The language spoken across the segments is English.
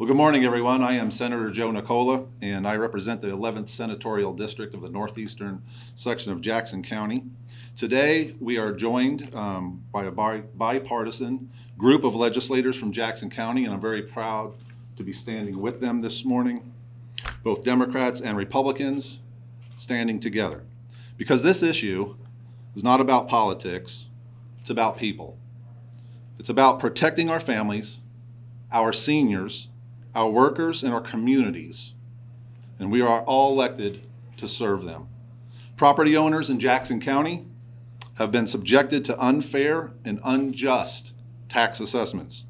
Well, good morning, everyone. I am Senator Joe Nicola, and I represent the 11th Senatorial District of the northeastern section of Jackson County. Today, we are joined by a bipartisan group of legislators from Jackson County, and I'm very proud to be standing with them this morning, both Democrats and Republicans standing together. Because this issue is not about politics, it's about people. It's about protecting our families, our seniors, our workers, and our communities, and we are all elected to serve them. Property owners in Jackson County have been subjected to unfair and unjust tax assessments.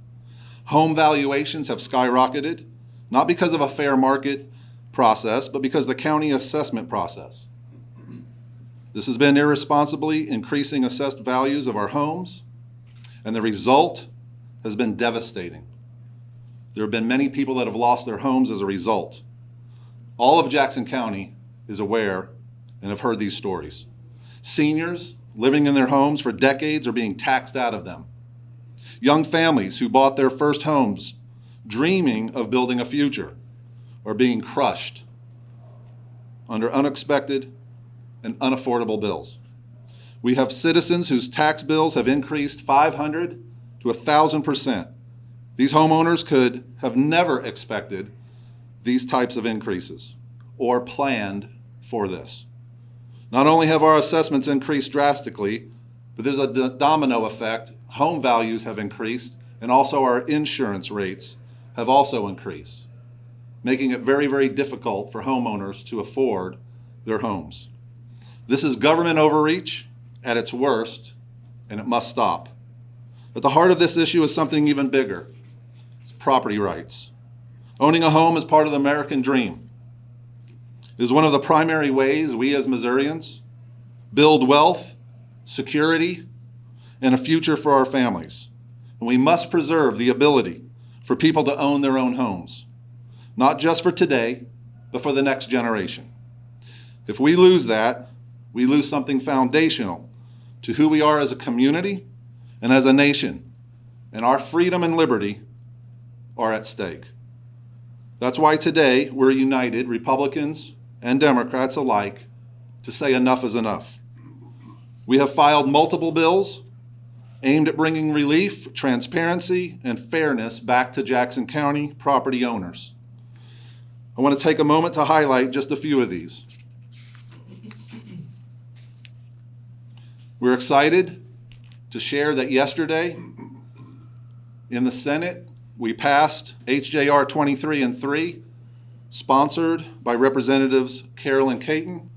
Home valuations have skyrocketed, not because of a fair market process, but because of the county assessment process. This has been irresponsibly increasing assessed values of our homes, and the result has been devastating. There have been many people that have lost their homes as a result. All of Jackson County is aware and have heard these stories. Seniors living in their homes for decades are being taxed out of them. Young families who bought their first homes dreaming of building a future are being crushed under unexpected and unaffordable bills. We have citizens whose tax bills have increased 500 to 1,000%. These homeowners could have never expected these types of increases or planned for this. Not only have our assessments increased drastically, but there's a domino effect. Home values have increased, and also our insurance rates have also increased, making it very, very difficult for homeowners to afford their homes. This is government overreach at its worst, and it must stop. At the heart of this issue is something even bigger. It's property rights. Owning a home is part of the American dream. It is one of the primary ways we as Missourians build wealth, security, and a future for our families. And we must preserve the ability for people to own their own homes, not just for today, but for the next generation. If we lose that, we lose something foundational to who we are as a community and as a nation, and our freedom and liberty are at stake. That's why today we're united, Republicans and Democrats alike, to say enough is enough. We have filed multiple bills aimed at bringing relief, transparency, and fairness back to Jackson County property owners. I want to take a moment to highlight just a few of these. We're excited to share that yesterday in the Senate, we passed HJR 23 and 3, sponsored by Representatives Carolyn Caton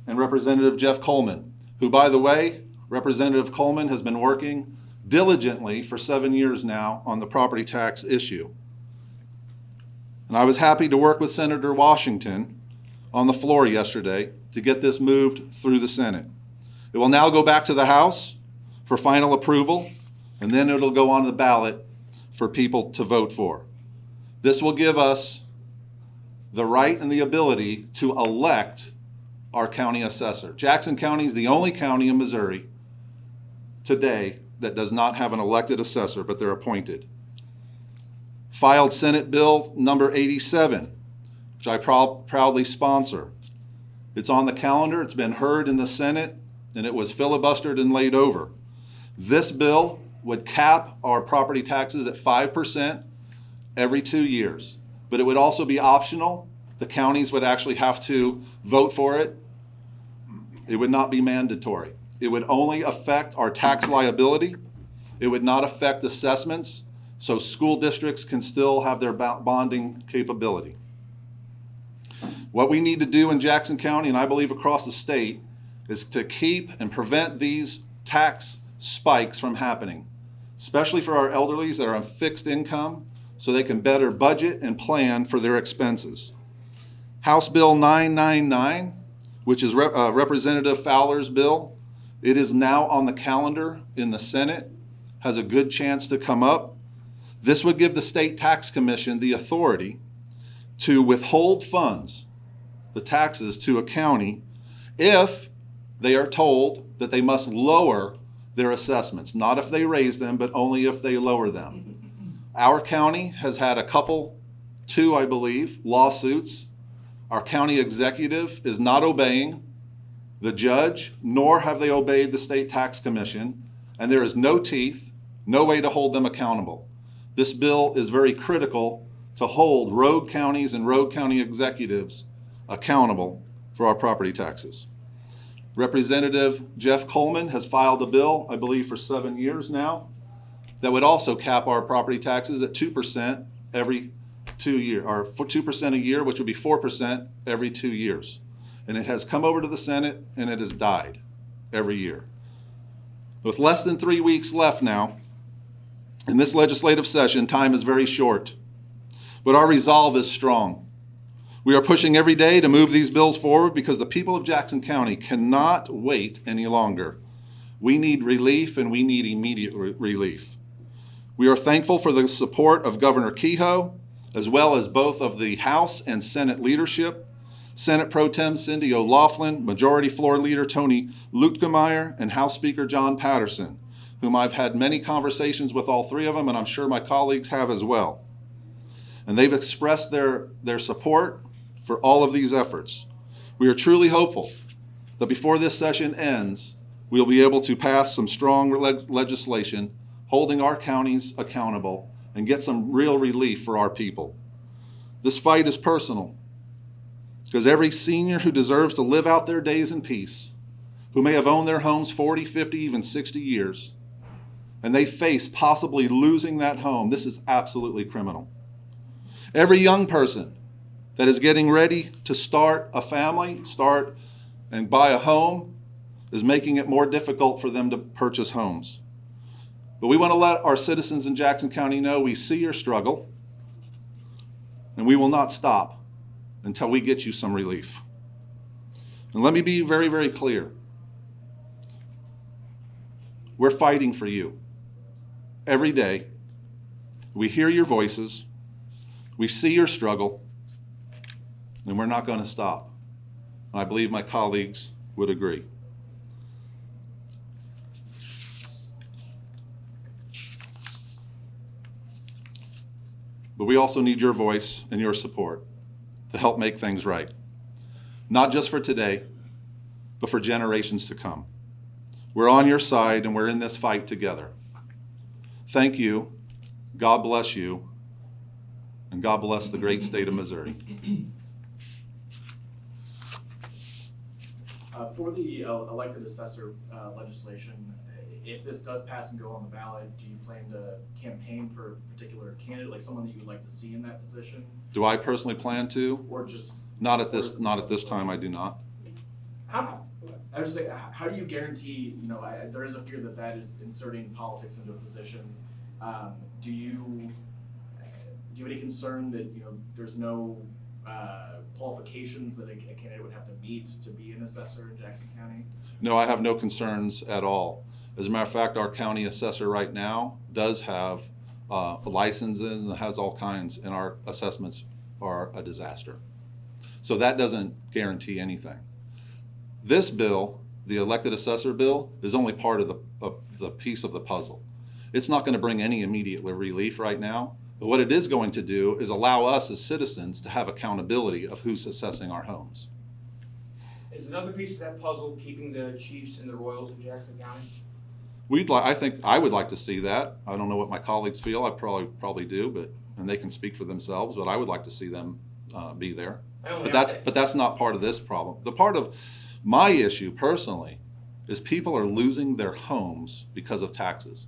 and Representative Jeff Coleman, who, by the way, Representative Coleman has been working diligently for 7 years now on the property tax issue. And I was happy to work with Senator Washington on the floor yesterday to get this moved through the Senate. It will now go back to the House for final approval, and then it'll go on the ballot for people to vote for. This will give us the right and the ability to elect our county assessor. Jackson County is the only county in Missouri today that does not have an elected assessor, but they're appointed. Filed Senate Bill number 87, which I proudly sponsor. It's on the calendar, it's been heard in the Senate, and it was filibustered and laid over. This bill would cap our property taxes at 5% every 2 years, but it would also be optional. The counties would actually have to vote for it. It would not be mandatory. It would only affect our tax liability. It would not affect assessments, so school districts can still have their bonding capability. What we need to do in Jackson County, and I believe across the state, is to keep and prevent these tax spikes from happening, especially for our elderlies that are on fixed income, so they can better budget and plan for their expenses. House Bill 999, which is Representative Fowler's bill, it is now on the calendar in the Senate, has a good chance to come up. This would give the State Tax Commission the authority to withhold funds, the taxes, to a county if they are told that they must lower their assessments, not if they raise them, but only if they lower them. Our county has had two, I believe, lawsuits. Our county executive is not obeying the judge, nor have they obeyed the state tax commission, and there is no teeth, no way to hold them accountable. This bill is very critical to hold rogue counties and rogue county executives accountable for our property taxes. Representative Jeff Coleman has filed a bill, I believe for 7 years now, that would also cap our property taxes at 2% every 2 years, or 2% a year, which would be 4% every 2 years. And it has come over to the Senate and it has died every year. With less than 3 weeks left now, in this legislative session, time is very short, but our resolve is strong. We are pushing every day to move these bills forward because the people of Jackson County cannot wait any longer. We need relief, and we need immediate relief. We are thankful for the support of Governor Kehoe, as well as both of the House and Senate leadership, Senate Pro Tem Cindy O'Laughlin, Majority Floor Leader Tony Lutkemeyer, and House Speaker John Patterson, whom I've had many conversations with all three of them, and I'm sure my colleagues have as well. And they've expressed their support for all of these efforts. We are truly hopeful that before this session ends, we'll be able to pass some strong legislation holding our counties accountable and get some real relief for our people. This fight is personal, because every senior who deserves to live out their days in peace, who may have owned their homes 40, 50, even 60 years, and they face possibly losing that home, this is absolutely criminal. Every young person that is getting ready to start a family, start and buy a home, is making it more difficult for them to purchase homes. But we want to let our citizens in Jackson County know we see your struggle, and we will not stop until we get you some relief. And let me be very, very clear. We're fighting for you every day. We hear your voices, we see your struggle, and we're not going to stop. And I believe my colleagues would agree. But we also need your voice and your support to help make things right. Not just for today, but for generations to come. We're on your side and we're in this fight together. Thank you, God bless you, and God bless the great state of Missouri. For the elected assessor legislation, if this does pass and go on the ballot, do you plan to campaign for a particular candidate, like someone that you would like to see in that position? Do I personally plan to? Or just Not at this time, I do not. I was just saying, how do you guarantee, there is a fear that is inserting politics into a position. Do you have any concern that, there's no qualifications that a candidate would have to meet to be an assessor in Jackson County? No, I have no concerns at all. As a matter of fact, our county assessor right now does have licenses and has all kinds, and our assessments are a disaster. So that doesn't guarantee anything. This bill, the elected assessor bill, is only part of the piece of the puzzle. It's not going to bring any immediate relief right now, but what it is going to do is allow us as citizens to have accountability of who's assessing our homes. Is another piece of that puzzle keeping the Chiefs and the Royals in Jackson County? I think I would like to see that. I don't know what my colleagues feel. I probably do, and they can speak for themselves. But I would like to see them be there. But that's not part of this problem. The part of my issue personally is people are losing their homes because of taxes.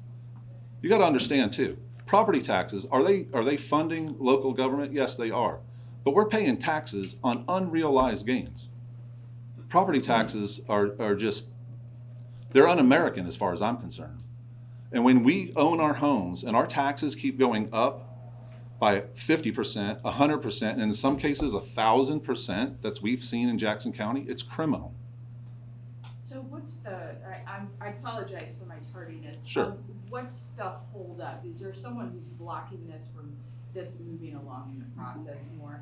You got to understand too. Property taxes, are they funding local government? Yes, they are. But we're paying taxes on unrealized gains. Property taxes are just, they're un-American as far as I'm concerned. And when we own our homes and our taxes keep going up by 50%, 100%, and in some cases 1,000% that we've seen in Jackson County, it's criminal. So what's I apologize for my tardiness. Sure. What's the holdup? Is there someone who's blocking this from this moving along in the process more?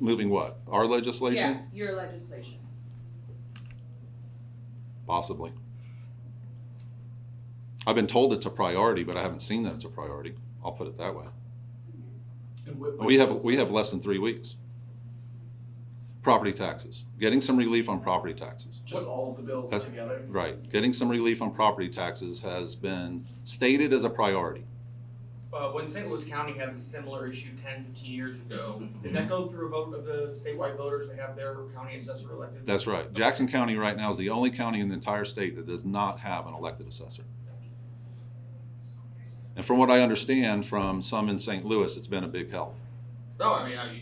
Moving what? Our legislation? Yeah, your legislation. Possibly. I've been told it's a priority, but I haven't seen that it's a priority. I'll put it that way. And We have less than 3 weeks. Property taxes, getting some relief on property taxes. Just all of the bills That's- together? Right, getting some relief on property taxes has been stated as a priority. When St. Louis County had a similar issue 10, 15 years ago, did that go through a vote of the statewide voters to have their county assessor elected? That's right. Jackson County right now is the only county in the entire state that does not have an elected assessor. And from what I understand from some in St. Louis, it's been a big help. No, I mean,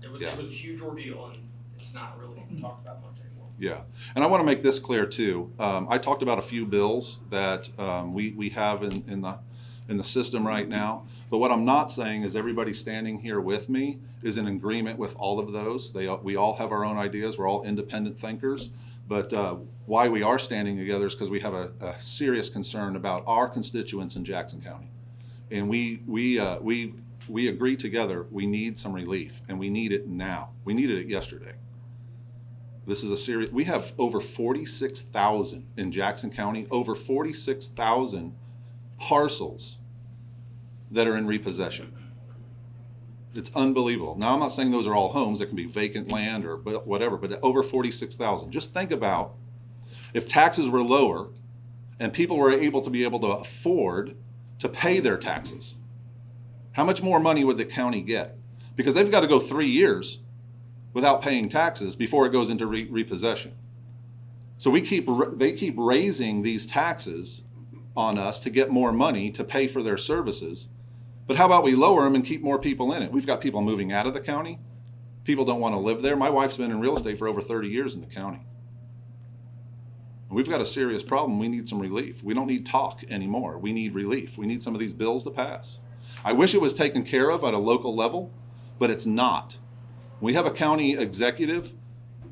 it was Yeah. a huge ordeal, and it's not really talked about much anymore. Yeah, and I want to make this clear too. I talked about a few bills that we have in the system right now, but what I'm not saying is everybody standing here with me is in agreement with all of those. We all have our own ideas. We're all independent thinkers, but why we are standing together is because we have a serious concern about our constituents in Jackson County, and we agree together. We need some relief, and we need it now. We needed it yesterday. This is a serious. We have over 46,000 in Jackson County. Over 46,000 parcels that are in repossession. It's unbelievable. Now, I'm not saying those are all homes. It can be vacant land or whatever, but over 46,000. Just think about if taxes were lower and people were able to afford to pay their taxes. How much more money would the county get? Because they've got to go 3 years without paying taxes before it goes into repossession. So they keep raising these taxes on us to get more money to pay for their services. But how about we lower them and keep more people in it? We've got people moving out of the county. People don't want to live there. My wife's been in real estate for over 30 years in the county. And we've got a serious problem. We need some relief. We don't need talk anymore. We need relief. We need some of these bills to pass. I wish it was taken care of at a local level, but it's not. We have a county executive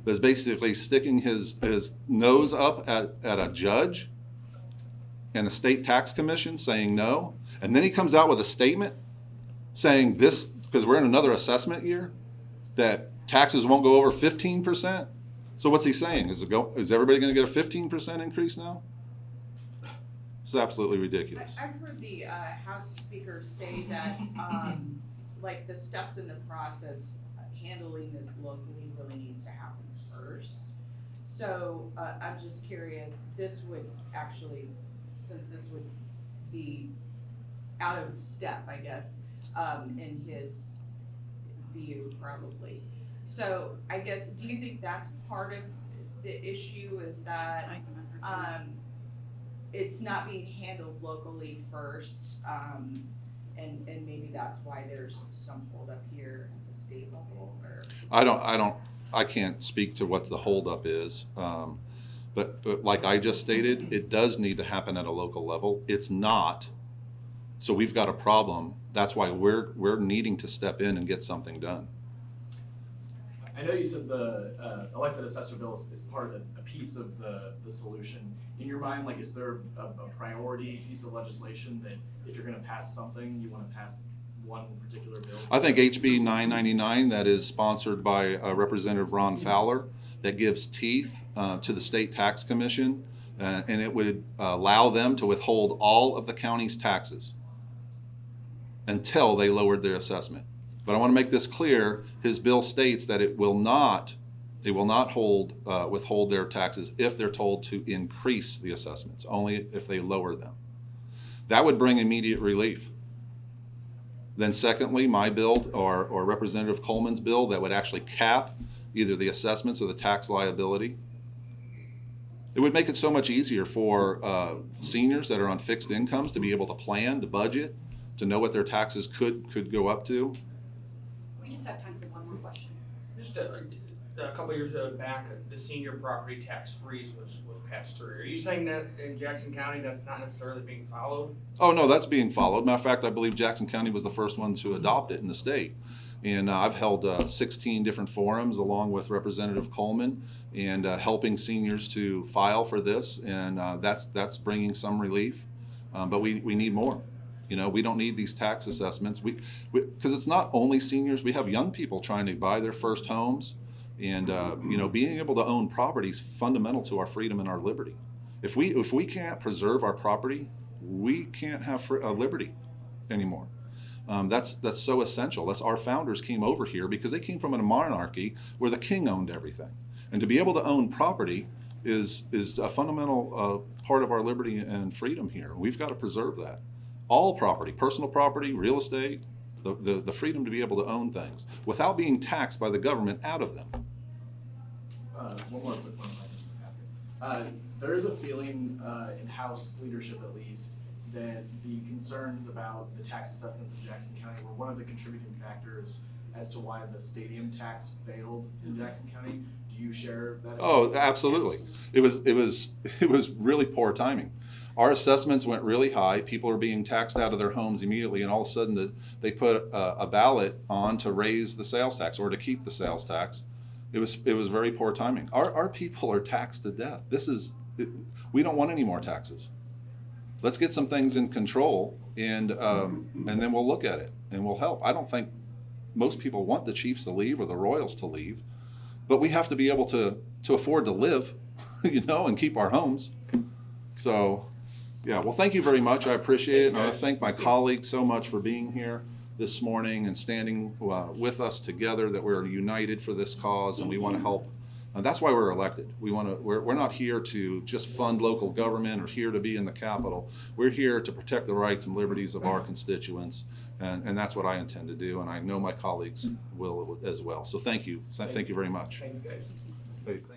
that's basically sticking his nose up at a judge and a state tax commission saying no. And then he comes out with a statement saying this, because we're in another assessment year, that taxes won't go over 15%. So what's he saying? Is everybody going to get a 15% increase now? It's absolutely ridiculous. I've heard the House Speaker say that, like, the steps in the process, handling this locally really needs to happen first. So I'm just curious, this would actually, since this would be out of step, I guess, in his view, probably. So I guess, do you think that's part of the issue, is that it's not being handled locally first, and maybe that's why there's some holdup here at the state level, or? I can't speak to what the holdup is. But like I just stated, it does need to happen at a local level. It's not. So we've got a problem. That's why we're needing to step in and get something done. I know you said the elected assessor bill is part of a piece of the solution. In your mind, like, is there a priority piece of legislation that if you're going to pass something, you want to pass one particular bill? I think HB 999 that is sponsored by Representative Ron Fowler, that gives teeth to the state tax commission, and it would allow them to withhold all of the county's taxes until they lowered their assessment. But I want to make this clear, his bill states that they will not withhold their taxes if they're told to increase the assessments, only if they lower them. That would bring immediate relief. Then secondly, my bill or Representative Coleman's bill that would actually cap either the assessments or the tax liability. It would make it so much easier for seniors that are on fixed incomes to be able to plan, to budget, to know what their taxes could go up to. We just have time for one more question. Just a couple of years back, the senior property tax freeze was passed through. Are you saying that in Jackson County that's not necessarily being followed? Oh no, that's being followed. Matter of fact, I believe Jackson County was the first one to adopt it in the state. And I've held 16 different forums along with Representative Coleman, and helping seniors to file for this, and that's bringing some relief. But we need more. You know, we don't need these tax assessments. Because it's not only seniors. We have young people trying to buy their first homes, and you know, being able to own property is fundamental to our freedom and our liberty. If we can't preserve our property, we can't have liberty. anymore. That's so essential. That's our founders came over here because they came from a monarchy where the king owned everything. And to be able to own property is a fundamental part of our liberty and freedom here. We've got to preserve that. All property, personal property, real estate, the freedom to be able to own things without being taxed by the government out of them. One more quick one. There is a feeling in House leadership, at least, that the concerns about the tax assessments in Jackson County were one of the contributing factors as to why the stadium tax failed in Jackson County. Do you share that? Oh, absolutely. It was really poor timing. Our assessments went really high. People are being taxed out of their homes immediately, and all of a sudden they put a ballot on to raise the sales tax or to keep the sales tax. It was very poor timing. Our people are taxed to death. We don't want any more taxes. Let's get some things in control, and then we'll look at it and we'll help. I don't think most people want the Chiefs to leave or the Royals to leave, but we have to be able to afford to live, and keep our homes. So, yeah. Well, thank you very much. I appreciate it, and I want to thank my colleagues so much for being here this morning and standing with us together. That we're united for this cause, and we want to help. And that's why we're elected. We're not here to just fund local government or here to be in the Capitol. We're here to protect the rights and liberties of our constituents, and that's what I intend to do, and I know my colleagues will as well. So thank you. Thank you very much. Thank you, guys. Hey, thank you.